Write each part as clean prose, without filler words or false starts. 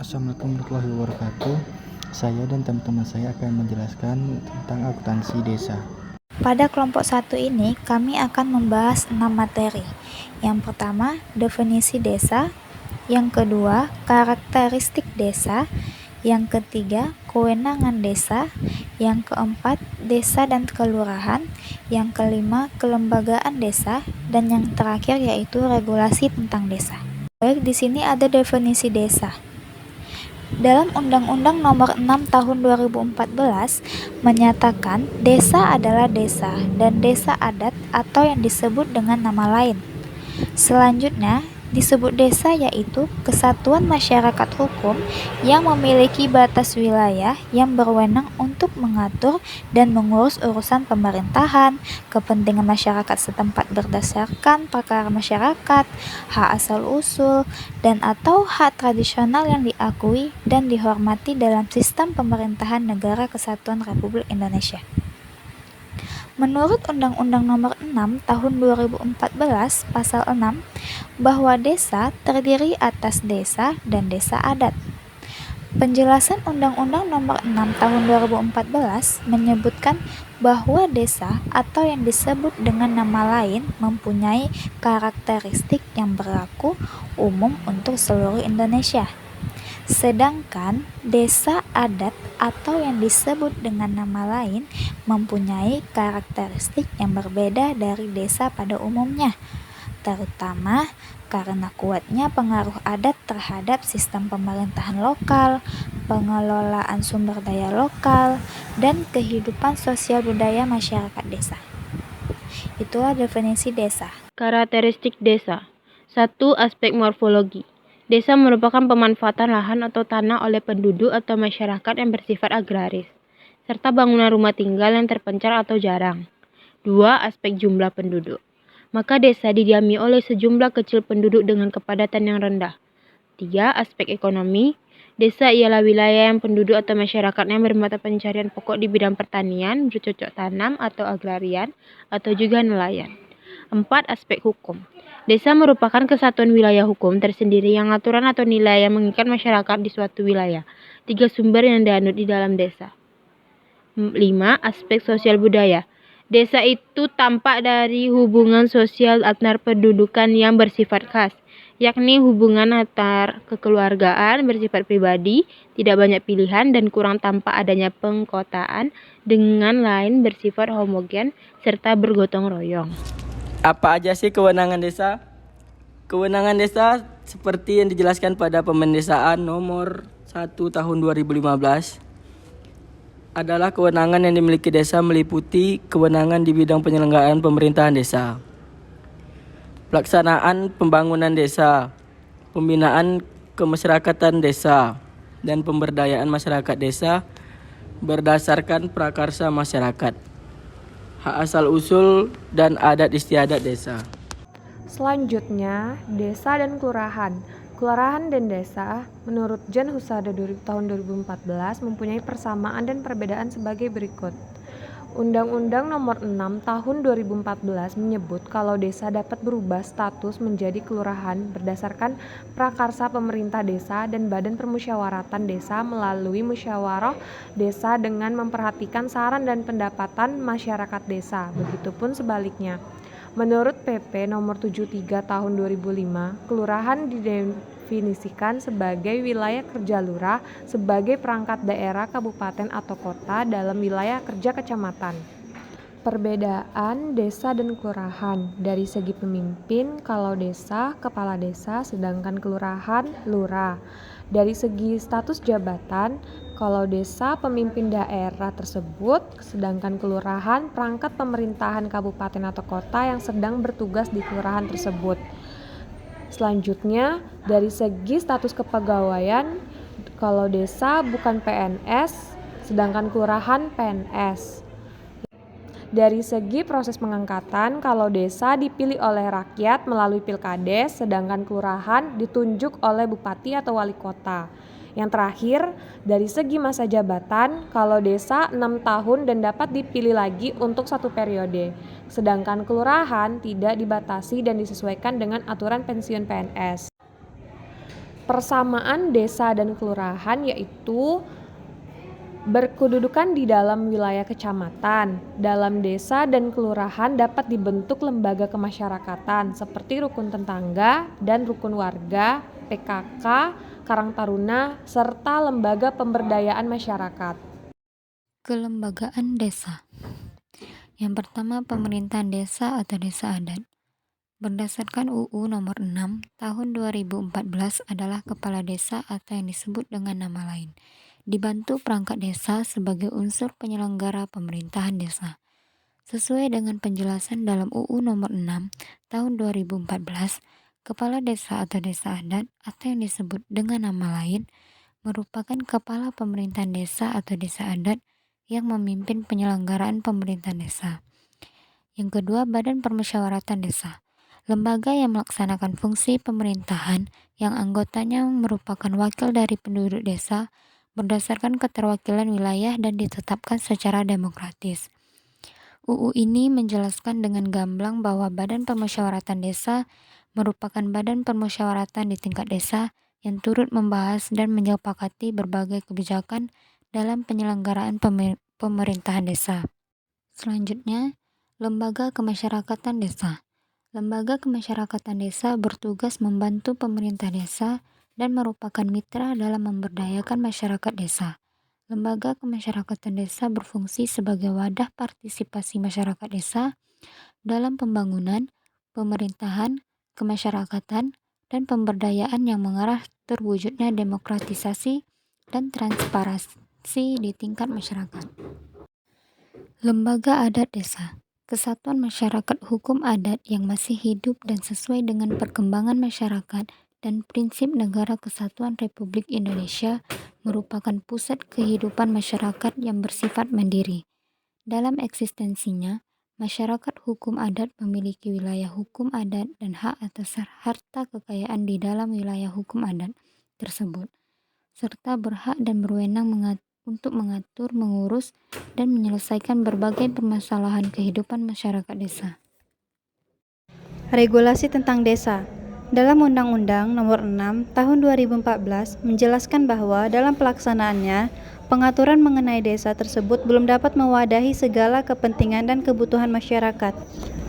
Assalamualaikum warahmatullahi wabarakatuh. Saya dan teman-teman saya akan menjelaskan tentang akuntansi desa. Pada kelompok 1 ini, kami akan membahas 6 materi. Yang pertama, definisi desa. Yang kedua, karakteristik desa. Yang ketiga, kewenangan desa. Yang keempat, desa dan kelurahan. Yang kelima, kelembagaan desa. Dan yang terakhir yaitu regulasi tentang desa. Baik, di sini ada definisi desa. Dalam Undang-Undang Nomor 6 Tahun 2014 menyatakan desa adalah desa dan desa adat atau yang disebut dengan nama lain. Selanjutnya, disebut desa yaitu kesatuan masyarakat hukum yang memiliki batas wilayah yang berwenang untuk mengatur dan mengurus urusan pemerintahan, kepentingan masyarakat setempat berdasarkan perkara masyarakat, hak asal-usul, dan atau hak tradisional yang diakui dan dihormati dalam sistem pemerintahan Negara Kesatuan Republik Indonesia. Menurut Undang-Undang Nomor 6 Tahun 2014 Pasal 6, bahwa desa terdiri atas desa dan desa adat. Penjelasan Undang-Undang Nomor 6 Tahun 2014 menyebutkan bahwa desa atau yang disebut dengan nama lain mempunyai karakteristik yang berlaku umum untuk seluruh Indonesia. Sedangkan desa adat atau yang disebut dengan nama lain mempunyai karakteristik yang berbeda dari desa pada umumnya, terutama karena kuatnya pengaruh adat terhadap sistem pemerintahan lokal, pengelolaan sumber daya lokal, dan kehidupan sosial budaya masyarakat desa. Itulah definisi desa. Karakteristik desa. 1. Aspek morfologi. Desa merupakan pemanfaatan lahan atau tanah oleh penduduk atau masyarakat yang bersifat agraris, serta bangunan rumah tinggal yang terpencar atau jarang. 2. Aspek jumlah penduduk. Maka desa didiami oleh sejumlah kecil penduduk dengan kepadatan yang rendah. 3. Aspek ekonomi. Desa ialah wilayah yang penduduk atau masyarakatnya bermata pencarian pokok di bidang pertanian, bercocok tanam atau agrarian, atau juga nelayan. 4. Aspek hukum. Desa merupakan kesatuan wilayah hukum tersendiri yang aturan atau nilai yang mengikat masyarakat di suatu wilayah. 3 sumber yang dianut di dalam desa. 5. Aspek sosial budaya. Desa itu tampak dari hubungan sosial antar pendudukan yang bersifat khas, yakni hubungan antar kekeluargaan bersifat pribadi, tidak banyak pilihan, dan kurang tampak adanya pengkotaan dengan lain bersifat homogen serta bergotong royong. Apa aja sih kewenangan desa? Kewenangan desa seperti yang dijelaskan pada Pemendesaan Nomor 1 Tahun 2015 adalah kewenangan yang dimiliki desa meliputi kewenangan di bidang penyelenggaraan pemerintahan desa, pelaksanaan pembangunan desa, pembinaan kemasyarakatan desa, dan pemberdayaan masyarakat desa berdasarkan prakarsa masyarakat, hak asal-usul dan adat istiadat desa. Selanjutnya, desa dan kelurahan. Kelurahan dan desa, menurut Jan Husada tahun 2014, mempunyai persamaan dan perbedaan sebagai berikut. Undang-Undang Nomor 6 Tahun 2014 menyebut kalau desa dapat berubah status menjadi kelurahan berdasarkan prakarsa pemerintah desa dan badan permusyawaratan desa melalui musyawarah desa dengan memperhatikan saran dan pendapatan masyarakat desa. Begitupun sebaliknya. Menurut PP Nomor 73 Tahun 2005, kelurahan didefinisikan sebagai wilayah kerja lurah sebagai perangkat daerah, kabupaten atau kota dalam wilayah kerja kecamatan. Perbedaan desa dan kelurahan. Dari segi pemimpin, kalau desa, kepala desa, sedangkan kelurahan, lurah. Dari segi status jabatan, kalau desa pemimpin daerah tersebut, sedangkan kelurahan perangkat pemerintahan kabupaten atau kota yang sedang bertugas di kelurahan tersebut. Selanjutnya, dari segi status kepegawaian, kalau desa bukan PNS, sedangkan kelurahan PNS. Dari segi proses pengangkatan, kalau desa dipilih oleh rakyat melalui pilkades, sedangkan kelurahan ditunjuk oleh bupati atau wali kota. Yang terakhir, dari segi masa jabatan, kalau desa 6 tahun dan dapat dipilih lagi untuk 1 periode, sedangkan kelurahan tidak dibatasi dan disesuaikan dengan aturan pensiun PNS. Persamaan desa dan kelurahan yaitu berkedudukan di dalam wilayah kecamatan. Dalam desa dan kelurahan dapat dibentuk lembaga kemasyarakatan seperti rukun tetangga dan rukun warga, PKK, Karang Taruna, serta lembaga pemberdayaan masyarakat. Kelembagaan desa. Yang pertama, pemerintahan desa atau desa adat. Berdasarkan UU nomor 6 tahun 2014 adalah kepala desa atau yang disebut dengan nama lain. Dibantu perangkat desa sebagai unsur penyelenggara pemerintahan desa. Sesuai dengan penjelasan dalam UU nomor 6 tahun 2014, kepala desa atau desa adat atau yang disebut dengan nama lain merupakan kepala pemerintahan desa atau desa adat yang memimpin penyelenggaraan pemerintahan desa. Yang kedua, Badan Permusyawaratan Desa. Lembaga yang melaksanakan fungsi pemerintahan yang anggotanya merupakan wakil dari penduduk desa berdasarkan keterwakilan wilayah dan ditetapkan secara demokratis. UU ini menjelaskan dengan gamblang bahwa Badan Permusyawaratan Desa merupakan badan permusyawaratan di tingkat desa yang turut membahas dan menyepakati berbagai kebijakan dalam penyelenggaraan pemerintahan desa. Selanjutnya, Lembaga Kemasyarakatan Desa. Lembaga Kemasyarakatan Desa bertugas membantu pemerintah desa dan merupakan mitra dalam memberdayakan masyarakat desa. Lembaga Kemasyarakatan Desa berfungsi sebagai wadah partisipasi masyarakat desa dalam pembangunan, pemerintahan, kemasyarakatan, dan pemberdayaan yang mengarah terwujudnya demokratisasi dan transparansi di tingkat masyarakat. Lembaga Adat Desa. Kesatuan masyarakat hukum adat yang masih hidup dan sesuai dengan perkembangan masyarakat dan prinsip Negara Kesatuan Republik Indonesia merupakan pusat kehidupan masyarakat yang bersifat mandiri. Dalam eksistensinya, masyarakat hukum adat memiliki wilayah hukum adat dan hak atas harta kekayaan di dalam wilayah hukum adat tersebut, serta berhak dan berwenang untuk mengatur, mengurus, dan menyelesaikan berbagai permasalahan kehidupan masyarakat desa. Regulasi tentang desa. Dalam Undang-Undang Nomor 6 Tahun 2014 menjelaskan bahwa dalam pelaksanaannya, pengaturan mengenai desa tersebut belum dapat mewadahi segala kepentingan dan kebutuhan masyarakat.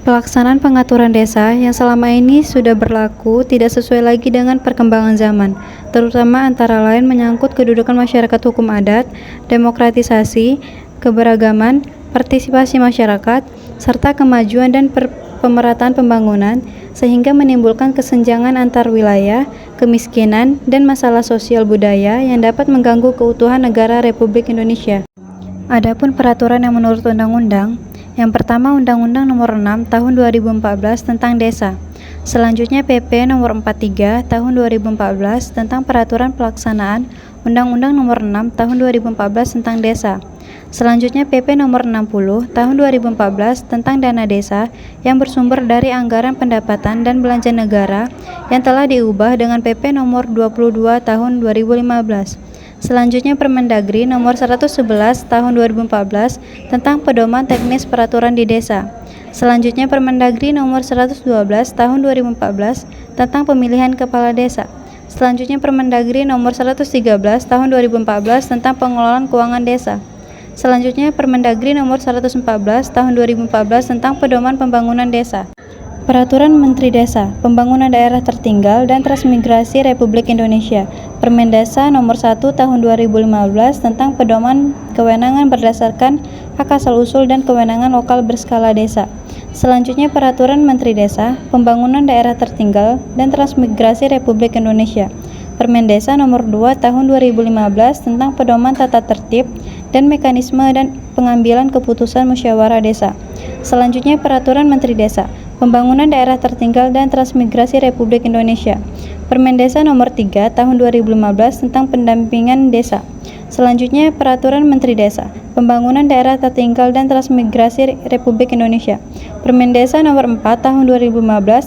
Pelaksanaan pengaturan desa yang selama ini sudah berlaku tidak sesuai lagi dengan perkembangan zaman, terutama antara lain menyangkut kedudukan masyarakat hukum adat, demokratisasi, keberagaman, partisipasi masyarakat, serta kemajuan dan pemerataan pembangunan, sehingga menimbulkan kesenjangan antar wilayah, kemiskinan, dan masalah sosial budaya yang dapat mengganggu keutuhan negara Republik Indonesia. Adapun peraturan yang menurut undang-undang, yang pertama Undang-Undang Nomor 6 Tahun 2014 tentang Desa. Selanjutnya PP Nomor 43 Tahun 2014 tentang Peraturan Pelaksanaan Undang-Undang Nomor 6 Tahun 2014 tentang Desa. Selanjutnya PP Nomor 60 Tahun 2014 tentang Dana Desa yang bersumber dari anggaran pendapatan dan belanja negara yang telah diubah dengan PP Nomor 22 Tahun 2015. Selanjutnya Permendagri Nomor 111 Tahun 2014 tentang Pedoman Teknis Peraturan di Desa. Selanjutnya Permendagri Nomor 112 Tahun 2014 tentang Pemilihan Kepala Desa. Selanjutnya Permendagri Nomor 113 Tahun 2014 tentang Pengelolaan Keuangan Desa. Selanjutnya Permendagri Nomor 114 Tahun 2014 tentang Pedoman Pembangunan Desa. Peraturan Menteri Desa, Pembangunan Daerah Tertinggal dan Transmigrasi Republik Indonesia. Permendesa Nomor 1 Tahun 2015 tentang Pedoman Kewenangan berdasarkan hak asal-usul dan kewenangan lokal berskala desa. Selanjutnya Peraturan Menteri Desa, Pembangunan Daerah Tertinggal dan Transmigrasi Republik Indonesia. Permendesa Nomor 2 Tahun 2015 tentang Pedoman Tata Tertib dan Mekanisme dan Pengambilan Keputusan Musyawarah Desa. Selanjutnya Peraturan Menteri Desa, Pembangunan Daerah Tertinggal dan Transmigrasi Republik Indonesia. Permendesa Nomor 3 Tahun 2015 tentang Pendampingan Desa. Selanjutnya Peraturan Menteri Desa, Pembangunan Daerah Tertinggal dan Transmigrasi Republik Indonesia. Permendesa Nomor 4 Tahun 2015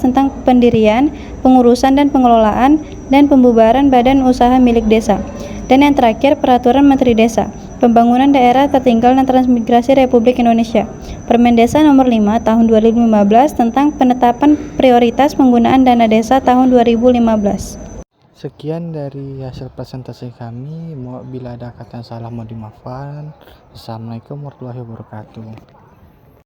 tentang Pendirian, Pengurusan dan Pengelolaan dan Pembubaran Badan Usaha Milik Desa. Dan yang terakhir Peraturan Menteri Desa, Pembangunan Daerah Tertinggal dan Transmigrasi Republik Indonesia. Permendesa Nomor 5 Tahun 2015 tentang Penetapan Prioritas Penggunaan Dana Desa tahun 2015. Sekian dari hasil presentasi kami. Bila ada kata yang salah mohon dimaafkan. Assalamualaikum warahmatullahi wabarakatuh.